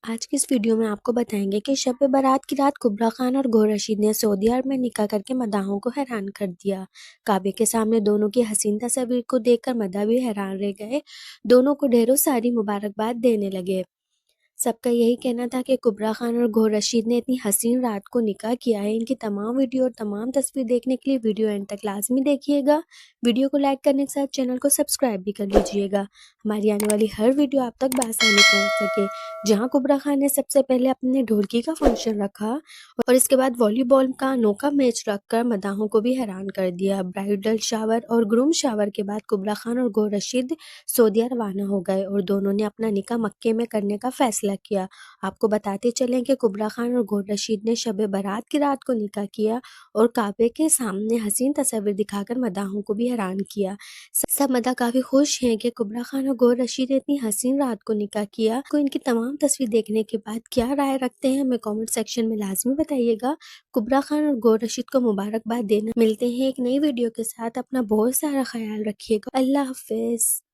آج کی اس ویڈیو میں آپ کو بتائیں گے کہ شب برات کی رات کبریٰ خان اور گوہر رشید نے سعودی عرب میں نکاح کر کے مداحوں کو حیران کر دیا۔ کعبے کے سامنے دونوں کی حسین تصاویر کو دیکھ کر مداح بھی حیران رہ گئے، دونوں کو ڈھیروں ساری مبارکباد دینے لگے۔ سب کا یہی کہنا تھا کہ کبریٰ خان اور گوہر رشید نے اتنی حسین رات کو نکاح کیا ہے۔ ان کی تمام ویڈیو اور تمام تصویر دیکھنے کے لیے ویڈیو اینڈ تک لازمی دیکھیے گا۔ ویڈیو کو لائک کرنے کے ساتھ چینل کو سبسکرائب بھی کر لیجیے گا، ہماری آنے والی ہر ویڈیو آپ تک بآسانی پہنچ سکے۔ جہاں کبریٰ خان نے سب سے پہلے اپنے ڈھولکی کا فنکشن رکھا اور اس کے بعد والی بال کا انوکھا میچ رکھ کر مداحوں کو بھی حیران کر دیا۔ برائڈل شاور اور گروم شاور کے بعد کبریٰ خان اور گوہر رشید سعودیہ روانہ ہو گئے اور دونوں نے اپنا نکاح مکے میں کرنے کا فیصلہ کیا۔ آپ کو بتاتے چلیں کہ کبریٰ خان اور گوہر رشید نے شب برات کی رات کو نکاح کیا اور کعبے کے سامنے حسین تصاویر دکھا کر مداحوں کو بھی حیران کیا۔ سب مداح کافی خوش ہیں کہ کبریٰ خان اور گوہر رشید نے اتنی حسین رات کو نکاح کیا۔ کو ان کی تمام تصویر دیکھنے کے بعد کیا رائے رکھتے ہیں ہمیں کامنٹ سیکشن میں لازمی بتائیے گا۔ کبریٰ خان اور گوہر رشید کو مبارکباد دینا۔ ملتے ہیں ایک نئی ویڈیو کے ساتھ، اپنا بہت سارا خیال رکھیے گا۔ اللہ حافظ۔